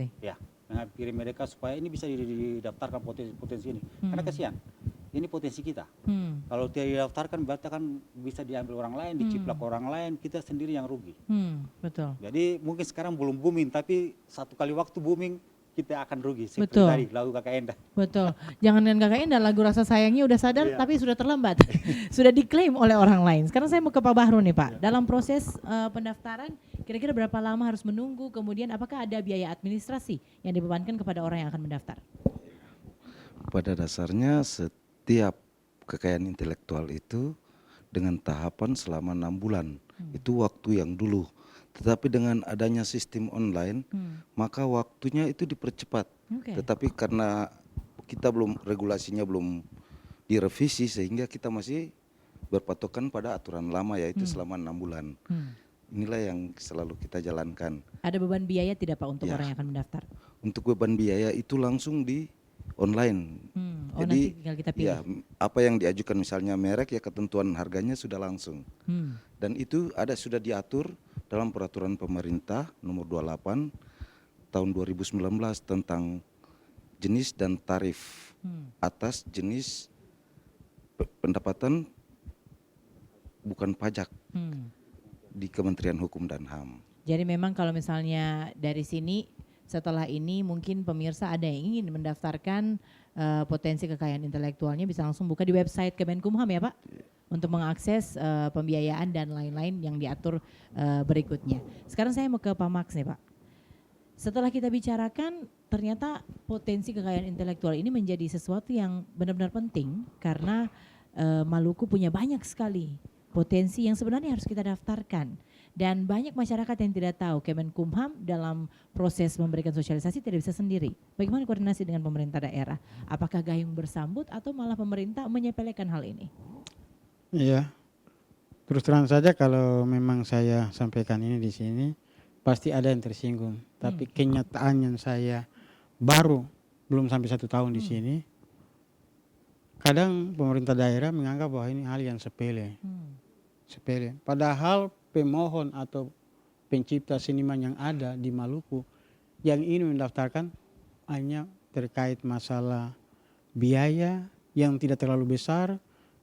Speaker 3: menghampiri mereka supaya ini bisa didaftarkan potensi ini. Karena kasihan, ini potensi kita. Kalau tidak didaftarkan berarti akan bisa diambil orang lain, diciplak orang lain, kita sendiri yang rugi.
Speaker 1: Betul.
Speaker 3: Jadi mungkin sekarang belum booming, tapi satu kali waktu booming kita akan rugi. Seperti tadi lagu Kakak Enda.
Speaker 1: Betul. Jangan dengan Kakak Enda, lagu Rasa Sayangnya udah sadar tapi sudah terlambat. Sudah diklaim oleh orang lain. Sekarang saya mau ke Pak Bahru nih Pak. Dalam proses pendaftaran kira-kira berapa lama harus menunggu, kemudian apakah ada biaya administrasi yang dibebankan kepada orang yang akan mendaftar?
Speaker 4: Pada dasarnya setiap kekayaan intelektual itu dengan tahapan selama 6 bulan. Itu waktu yang dulu. Tetapi dengan adanya sistem online, maka waktunya itu dipercepat. Tetapi karena kita regulasinya belum direvisi, sehingga kita masih berpatokan pada aturan lama, yaitu selama 6 bulan. Inilah yang selalu kita jalankan.
Speaker 1: Ada beban biaya tidak Pak untuk orang yang akan mendaftar?
Speaker 4: Untuk beban biaya itu langsung di online.
Speaker 1: Jadi nanti tinggal kita pilih.
Speaker 4: Ya, apa yang diajukan misalnya merek, ya ketentuan harganya sudah langsung. Dan itu sudah diatur dalam peraturan pemerintah nomor 28 tahun 2019 tentang jenis dan tarif atas jenis pendapatan bukan pajak di Kementerian Hukum dan HAM.
Speaker 1: Jadi memang kalau misalnya dari sini setelah ini mungkin pemirsa ada yang ingin mendaftarkan potensi kekayaan intelektualnya bisa langsung buka di website Kemenkumham ya Pak, untuk mengakses pembiayaan dan lain-lain yang diatur berikutnya. Sekarang saya mau ke Pak Max nih Pak. Setelah kita bicarakan, ternyata potensi kekayaan intelektual ini menjadi sesuatu yang benar-benar penting karena Maluku punya banyak sekali potensi yang sebenarnya harus kita daftarkan. Dan banyak masyarakat yang tidak tahu Kemenkumham dalam proses memberikan sosialisasi tidak bisa sendiri. Bagaimana koordinasi dengan pemerintah daerah? Apakah gayung bersambut atau malah pemerintah menyepelekan hal ini?
Speaker 2: Iya, terus terang saja kalau memang saya sampaikan ini di sini pasti ada yang tersinggung. Tapi kenyataan yang saya baru belum sampai 1 tahun di sini, kadang pemerintah daerah menganggap bahwa ini hal yang sepele. Sepele. Padahal pemohon atau pencipta seniman yang ada di Maluku yang ingin mendaftarkan hanya terkait masalah biaya yang tidak terlalu besar,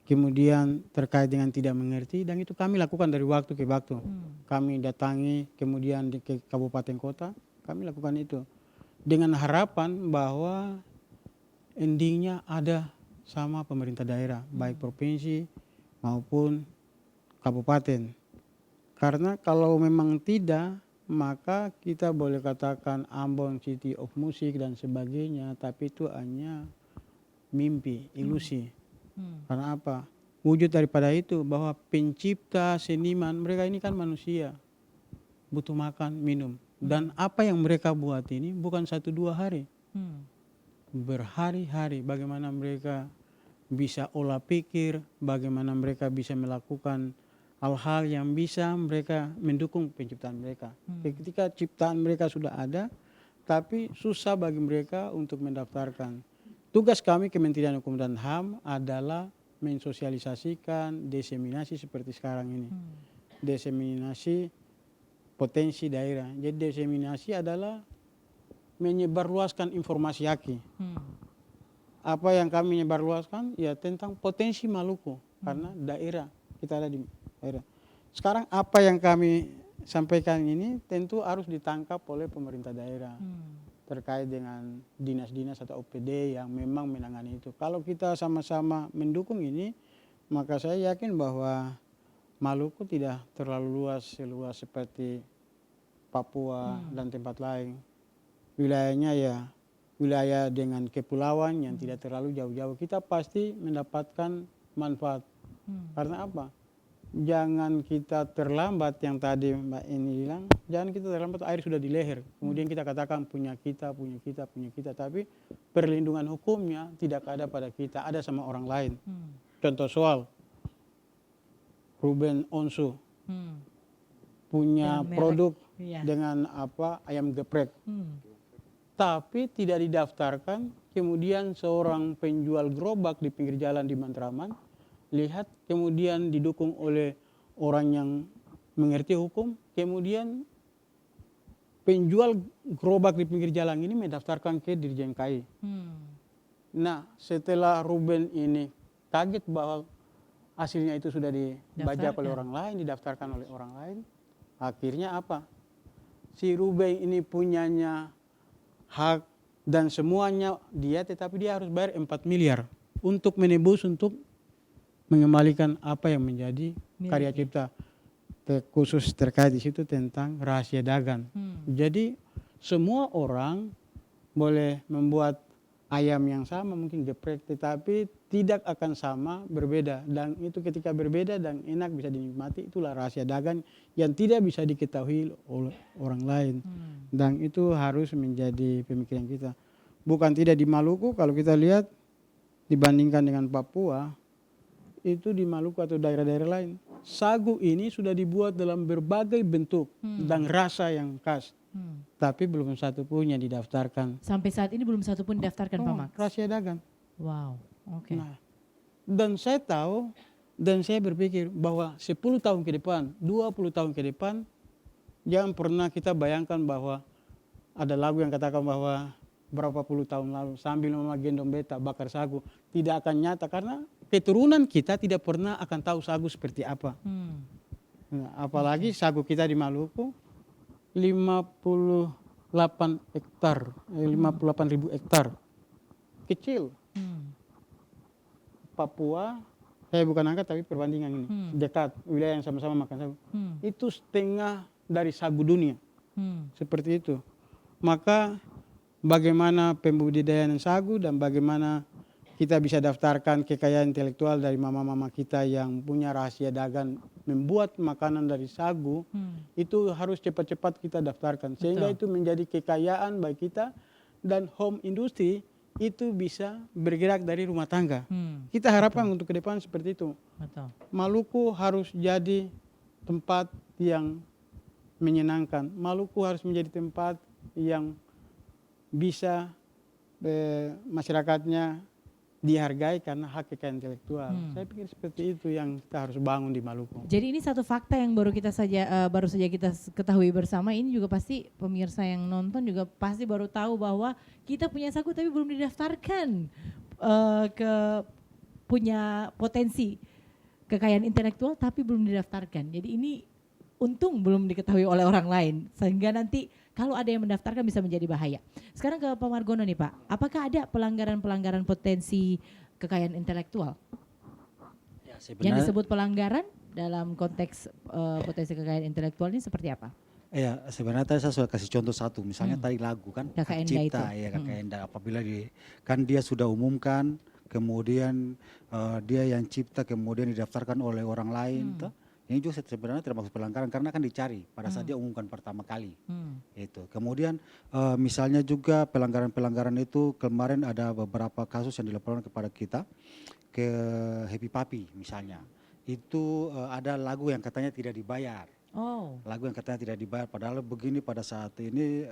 Speaker 2: kemudian terkait dengan tidak mengerti, dan itu kami lakukan dari waktu ke waktu. Kami datangi kemudian ke kabupaten kota, kami lakukan itu dengan harapan bahwa endingnya ada sama pemerintah daerah, baik provinsi maupun kabupaten. Karena kalau memang tidak, maka kita boleh katakan Ambon City of Music dan sebagainya, tapi itu hanya mimpi, ilusi. Karena apa? Wujud daripada itu bahwa pencipta, seniman, mereka ini kan manusia. butuh makan, minum. Dan apa yang mereka buat ini bukan 1-2 hari. Berhari-hari bagaimana mereka bisa olah pikir, bagaimana mereka bisa melakukan hal-hal yang bisa mereka mendukung penciptaan mereka. Ketika ciptaan mereka sudah ada, tapi susah bagi mereka untuk mendaftarkan. Tugas kami Kementerian Hukum dan HAM adalah mensosialisasikan, diseminasi seperti sekarang ini. Diseminasi potensi daerah. Jadi diseminasi adalah menyebarluaskan informasi haki. Apa yang kami menyebarluaskan ya tentang potensi Maluku karena daerah kita ada di daerah. Sekarang apa yang kami sampaikan ini tentu harus ditangkap oleh pemerintah daerah terkait dengan dinas-dinas atau OPD yang memang menangani itu. Kalau kita sama-sama mendukung ini, maka saya yakin bahwa Maluku tidak terlalu seluas seperti Papua dan tempat lain. Wilayahnya ya wilayah dengan kepulauan yang tidak terlalu jauh-jauh. Kita pasti mendapatkan manfaat. Karena apa? Jangan kita terlambat yang tadi Mbak Eni bilang, jangan kita terlambat air sudah di leher. Kemudian kita katakan punya kita. Tapi perlindungan hukumnya tidak ada pada kita, ada sama orang lain. Contoh soal Ruben Onsu punya produk dengan apa ayam geprek. Tapi tidak didaftarkan, kemudian seorang penjual gerobak di pinggir jalan di Matraman, lihat kemudian didukung oleh orang yang mengerti hukum, kemudian penjual gerobak di pinggir jalan ini mendaftarkan ke Dirjen KAI. Nah setelah Ruben ini kaget bahwa hasilnya itu sudah dibajak oleh orang lain, didaftarkan oleh orang lain, akhirnya apa? Si Ruben ini punyanya hak dan semuanya dia, tetapi dia harus bayar 4 miliar untuk menebus, untuk mengembalikan apa yang menjadi karya cipta. Khusus terkait di situ tentang rahasia dagang. Jadi semua orang boleh membuat ayam yang sama, mungkin geprek, tetapi tidak akan sama, berbeda. Dan itu ketika berbeda dan enak bisa dinikmati, itulah rahasia dagang yang tidak bisa diketahui oleh orang lain. Dan itu harus menjadi pemikiran kita. Bukan tidak di Maluku, kalau kita lihat dibandingkan dengan Papua, itu di Maluku atau daerah-daerah lain, sagu ini sudah dibuat dalam berbagai bentuk dan rasa yang khas. Tapi belum satu pun yang didaftarkan.
Speaker 1: Sampai saat ini belum satu pun didaftarkan Pak Max?
Speaker 2: Rahasia dagang.
Speaker 1: Wow, oke.
Speaker 2: Nah, dan saya tahu dan saya berpikir bahwa 10 tahun ke depan, 20 tahun ke depan, jangan pernah kita bayangkan bahwa ada lagu yang katakan bahwa berapa puluh tahun lalu sambil mama gendong beta bakar sagu, tidak akan nyata karena keturunan kita tidak pernah akan tahu sagu seperti apa. Nah, apalagi sagu kita di Maluku 58 hektar, 58.000 hektar, kecil. Papua, saya bukan angkat tapi perbandingan ini, dekat wilayah yang sama-sama makan sagu, itu setengah dari sagu dunia, seperti itu. Maka bagaimana pembudidayaan sagu dan bagaimana kita bisa daftarkan kekayaan intelektual dari mama-mama kita yang punya rahasia dagang membuat makanan dari sagu, itu harus cepat-cepat kita daftarkan. Sehingga itu menjadi kekayaan bagi kita dan home industry itu bisa bergerak dari rumah tangga. Kita harapkan untuk ke depan seperti itu. Maluku harus jadi tempat yang menyenangkan. Maluku harus menjadi tempat yang bisa masyarakatnya dihargai karena hak kekayaan intelektual. Saya pikir seperti itu yang kita harus bangun di Maluku.
Speaker 1: Jadi ini satu fakta yang baru saja kita ketahui bersama. Ini juga pasti pemirsa yang nonton juga pasti baru tahu bahwa kita punya sagu tapi belum didaftarkan punya potensi kekayaan intelektual tapi belum didaftarkan. Jadi ini untung belum diketahui oleh orang lain sehingga nanti kalau ada yang mendaftarkan bisa menjadi bahaya. Sekarang ke Pak Margono nih Pak, apakah ada pelanggaran-pelanggaran potensi kekayaan intelektual?
Speaker 3: Ya,
Speaker 1: yang disebut pelanggaran dalam konteks potensi kekayaan intelektual ini seperti apa?
Speaker 3: Ya sebenarnya tadi saya sudah kasih contoh satu, misalnya tadi lagu kan, hak cipta ya KKN, apabila kan dia sudah umumkan, kemudian dia yang cipta kemudian didaftarkan oleh orang lain, Ini juga sebenarnya termasuk pelanggaran karena akan dicari pada saat dia umumkan pertama kali. Itu. Kemudian misalnya juga pelanggaran-pelanggaran itu kemarin ada beberapa kasus yang dilaporkan kepada kita ke Happy Papi misalnya. Itu ada lagu yang katanya tidak dibayar.
Speaker 1: Oh.
Speaker 3: Lagu yang katanya tidak dibayar, padahal begini pada saat ini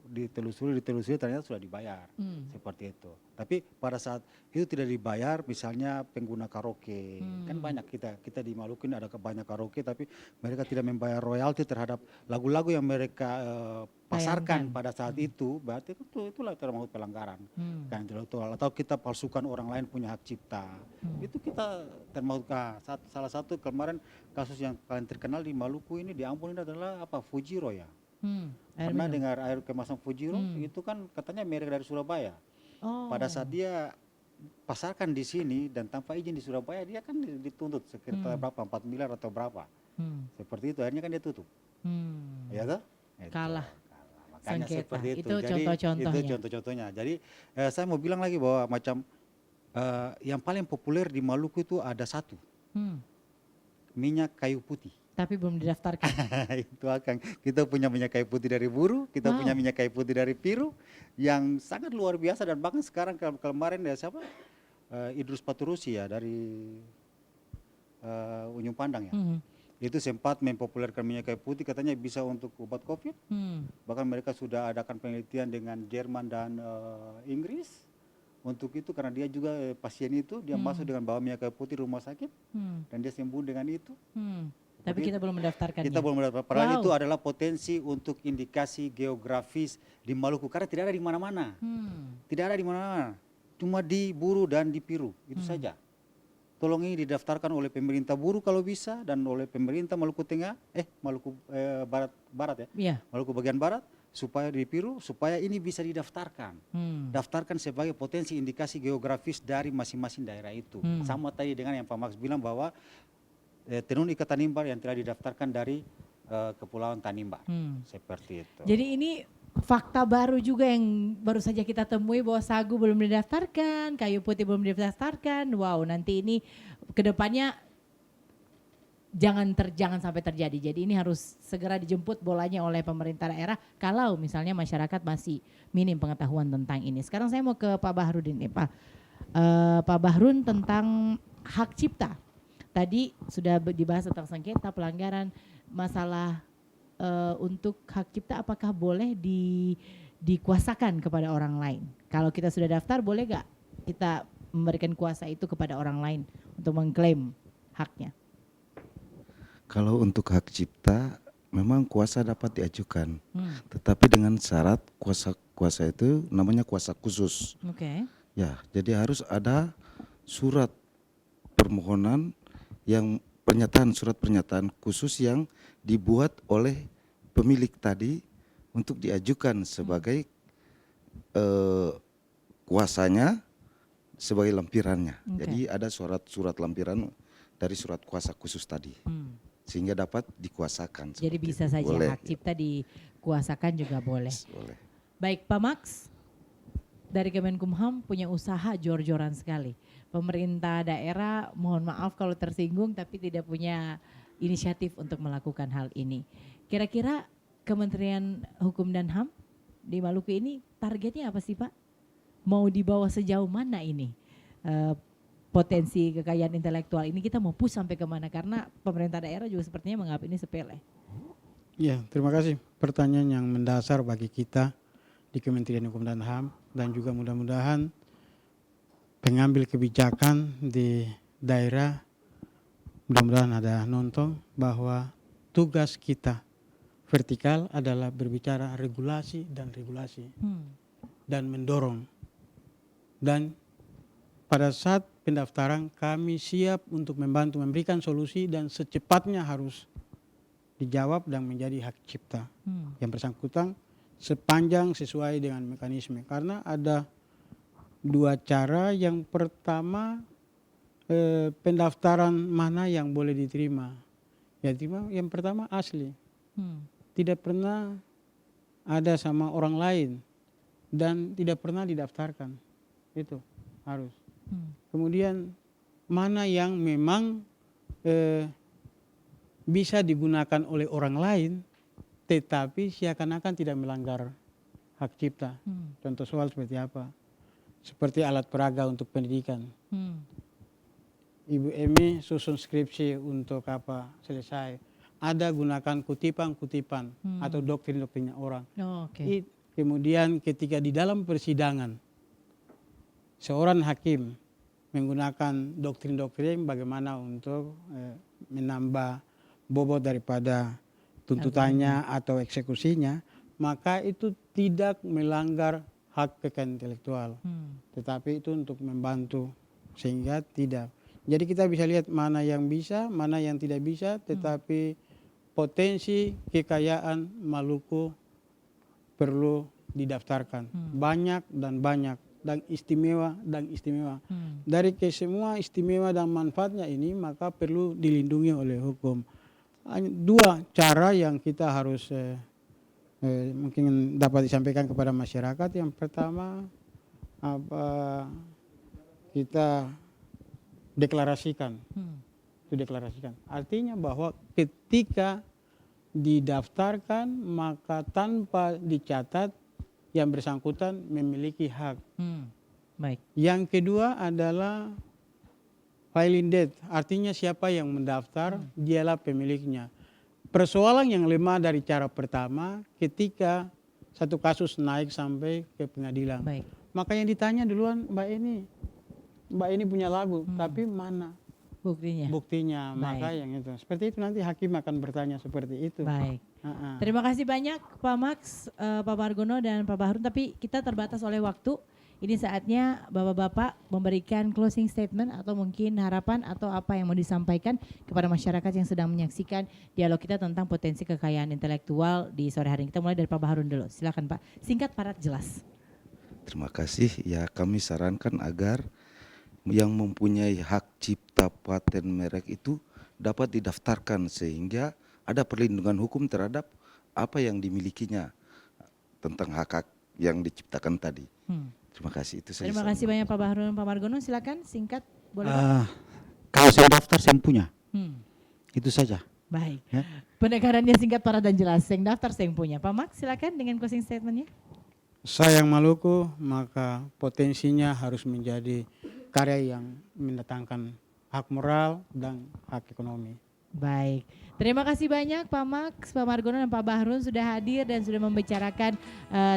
Speaker 3: ditelusuri ternyata sudah dibayar, seperti itu. Tapi pada saat itu tidak dibayar, misalnya pengguna karaoke, kan banyak kita di Maluku ini ada banyak karaoke, tapi mereka tidak membayar royalti terhadap lagu-lagu yang mereka pasarkan pada saat itu, berarti itulah termasuk pelanggaran kan intelektual. Atau kita palsukan orang lain punya hak cipta, itu kita termasuk salah satu kemarin kasus yang paling terkenal di Maluku ini di Ambon ini adalah apa, Fujiro ya. Pernah dengar air kemasan Fujiro? Itu kan katanya merek dari Surabaya. Pada saat dia pasarkan di sini dan tanpa izin di Surabaya, dia kan dituntut sekitar berapa, 4 miliar atau berapa. Seperti itu, akhirnya kan dia tutup. Ya toh?
Speaker 1: Kalah.
Speaker 3: Makanya
Speaker 1: Sengketa.
Speaker 3: seperti itu.
Speaker 1: Itu
Speaker 3: Jadi
Speaker 1: contoh-contohnya.
Speaker 3: itu contoh-contohnya. Jadi saya mau bilang lagi bahwa macam yang paling populer di Maluku itu ada satu, minyak kayu putih.
Speaker 1: Tapi belum didaftarkan.
Speaker 3: Itu akan kita punya minyak kayu putih dari buru, kita punya minyak kayu putih dari piru yang sangat luar biasa, dan bahkan sekarang kemarin ya siapa Idrus Paturusi ya dari Unyu Pandang ya. Itu sempat mempopulerkan minyak kayu putih, katanya bisa untuk obat COVID. Bahkan mereka sudah adakan penelitian dengan Jerman dan Inggris untuk itu, karena dia juga pasien itu dia masuk dengan bawa minyak kayu putih rumah sakit dan dia sembuh dengan itu.
Speaker 1: Tapi kita belum mendaftarkannya.
Speaker 3: Kita belum mendaftarkan. Padahal itu adalah potensi untuk indikasi geografis di Maluku karena tidak ada di mana-mana. Tidak ada di mana-mana. Cuma di Buru dan di Piru itu saja. Tolong ini didaftarkan oleh pemerintah Buru kalau bisa, dan oleh pemerintah Maluku Tengah, Maluku Barat ya.
Speaker 1: Iya.
Speaker 3: Maluku bagian barat, supaya di Piru, supaya ini bisa didaftarkan. Daftarkan sebagai potensi indikasi geografis dari masing-masing daerah itu. Sama tadi dengan yang Pak Max bilang bahwa tenun ikat Tanimbar yang telah didaftarkan dari Kepulauan Tanimbar. Seperti itu.
Speaker 1: Jadi ini fakta baru juga yang baru saja kita temui, bahwa sagu belum didaftarkan, kayu putih belum didaftarkan. Wow, nanti ini kedepannya jangan sampai terjadi. Jadi ini harus segera dijemput bolanya oleh pemerintah daerah kalau misalnya masyarakat masih minim pengetahuan tentang ini. Sekarang saya mau ke Pak Bahrudin nih, Pak. Pak Bahrun, tentang hak cipta. Tadi sudah dibahas tentang sengketa, pelanggaran, masalah untuk hak cipta apakah boleh dikuasakan kepada orang lain? Kalau kita sudah daftar, boleh gak kita memberikan kuasa itu kepada orang lain untuk mengklaim haknya?
Speaker 4: Kalau untuk hak cipta memang kuasa dapat diajukan, tetapi dengan syarat kuasa itu namanya kuasa khusus. Ya, jadi harus ada surat permohonan yang surat pernyataan khusus yang dibuat oleh pemilik tadi untuk diajukan sebagai kuasanya, sebagai lampirannya. Jadi ada surat lampiran dari surat kuasa khusus tadi, sehingga dapat dikuasakan.
Speaker 1: Jadi bisa saja boleh, hak cipta dikuasakan juga boleh. Baik, Pak Max, dari Kemenkumham punya usaha jor-joran sekali. Pemerintah daerah mohon maaf kalau tersinggung, tapi tidak punya inisiatif untuk melakukan hal ini. Kira-kira Kementerian Hukum dan HAM di Maluku ini targetnya apa sih, Pak? Mau dibawa sejauh mana ini? Potensi kekayaan intelektual ini kita mau push sampai kemana? Karena pemerintah daerah juga sepertinya menganggap ini sepele.
Speaker 2: Ya, terima kasih. Pertanyaan yang mendasar bagi kita di Kementerian Hukum dan HAM, dan juga mudah-mudahan pengambil kebijakan di daerah mudah-mudahan ada nonton, bahwa tugas kita vertikal adalah berbicara regulasi dan regulasi dan mendorong. Dan pada saat pendaftaran kami siap untuk membantu memberikan solusi, dan secepatnya harus dijawab dan menjadi hak cipta yang bersangkutan sepanjang sesuai dengan mekanisme. Karena ada dua cara. Yang pertama, pendaftaran mana yang boleh diterima. Yang pertama asli. Tidak pernah ada sama orang lain dan tidak pernah didaftarkan. Itu harus. Kemudian mana yang memang bisa digunakan oleh orang lain, tetapi seakan-akan tidak melanggar hak cipta. Contoh soal seperti apa? Seperti alat peraga untuk pendidikan. Ibu Emi susun skripsi untuk apa selesai. Ada gunakan kutipan-kutipan atau doktrin-doktrinnya orang.
Speaker 1: Oh, oke.
Speaker 2: Kemudian ketika di dalam persidangan seorang hakim menggunakan doktrin-doktrin bagaimana untuk menambah bobot daripada tuntutannya atau eksekusinya, maka itu tidak melanggar hak kekayaan intelektual. Tetapi itu untuk membantu sehingga tidak. Jadi kita bisa lihat mana yang bisa, mana yang tidak bisa, tetapi potensi kekayaan Maluku perlu didaftarkan. Banyak dan banyak. Dan istimewa dan istimewa. Dari semua istimewa dan manfaatnya ini maka perlu dilindungi oleh hukum. Dua cara yang kita harus mungkin dapat disampaikan kepada masyarakat. Yang pertama kita deklarasikan. Itu deklarasikan. Artinya bahwa ketika didaftarkan maka tanpa dicatat yang bersangkutan memiliki hak.
Speaker 1: Baik.
Speaker 2: Yang kedua adalah filing date, artinya siapa yang mendaftar dialah pemiliknya. Persoalan yang lemah dari cara pertama ketika satu kasus naik sampai ke pengadilan.
Speaker 1: Baik.
Speaker 2: Maka yang ditanya duluan Mbak ini punya lagu, tapi mana
Speaker 1: Buktinya.
Speaker 2: buktinya? Maka
Speaker 1: Baik.
Speaker 2: yang itu. Seperti itu nanti hakim akan bertanya seperti itu.
Speaker 1: Baik. Terima kasih banyak Pak Max, Pak Margono dan Pak Bahrun. Tapi kita terbatas oleh waktu. Ini saatnya Bapak-Bapak memberikan closing statement atau mungkin harapan atau apa yang mau disampaikan kepada masyarakat yang sedang menyaksikan dialog kita tentang potensi kekayaan intelektual di sore hari ini. Kita mulai dari Pak Bahrun dulu. Silakan Pak. Singkat, padat, jelas.
Speaker 4: Terima kasih. Ya, kami sarankan agar yang mempunyai hak cipta paten merek itu dapat didaftarkan sehingga ada perlindungan hukum terhadap apa yang dimilikinya tentang hak-hak yang diciptakan tadi. Terima kasih. Itu saja.
Speaker 1: Terima kasih banyak Pak Bahrun dan Pak Margono. Silakan singkat, boleh Pak?
Speaker 3: Kalau saya daftar saya punya. Itu saja.
Speaker 1: Baik.
Speaker 3: Ya.
Speaker 1: Penegarannya singkat, padat dan jelas. Yang daftar saya yang punya. Pak Max silakan dengan closing statementnya.
Speaker 2: Sayang Maluku, maka potensinya harus menjadi karya yang mendatangkan hak moral dan hak ekonomi.
Speaker 1: Baik, terima kasih banyak Pak Max, Pak Margono dan Pak Bahrun sudah hadir dan sudah membicarakan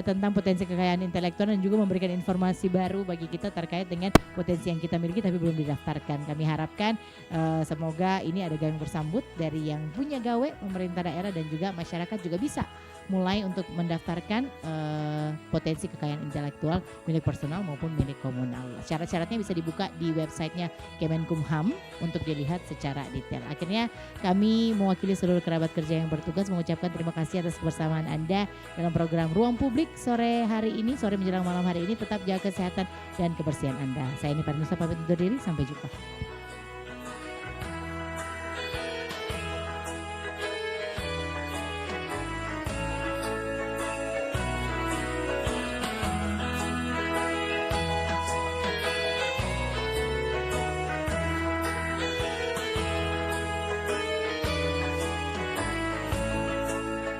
Speaker 1: tentang potensi kekayaan intelektual dan juga memberikan informasi baru bagi kita terkait dengan potensi yang kita miliki tapi belum didaftarkan. Kami harapkan semoga ini ada gayung bersambut dari yang punya gawe, pemerintah daerah dan juga masyarakat juga bisa mulai untuk mendaftarkan potensi kekayaan intelektual milik personal maupun milik komunal. Syarat-syaratnya bisa dibuka di websitenya Kemenkumham untuk dilihat secara detail. Akhirnya kami mewakili seluruh kerabat kerja yang bertugas mengucapkan terima kasih atas kebersamaan Anda dalam program Ruang Publik sore hari ini, sore menjelang malam hari ini. Tetap jaga kesehatan dan kebersihan Anda. Saya Eni Parnusa pamit undur diri, sampai jumpa.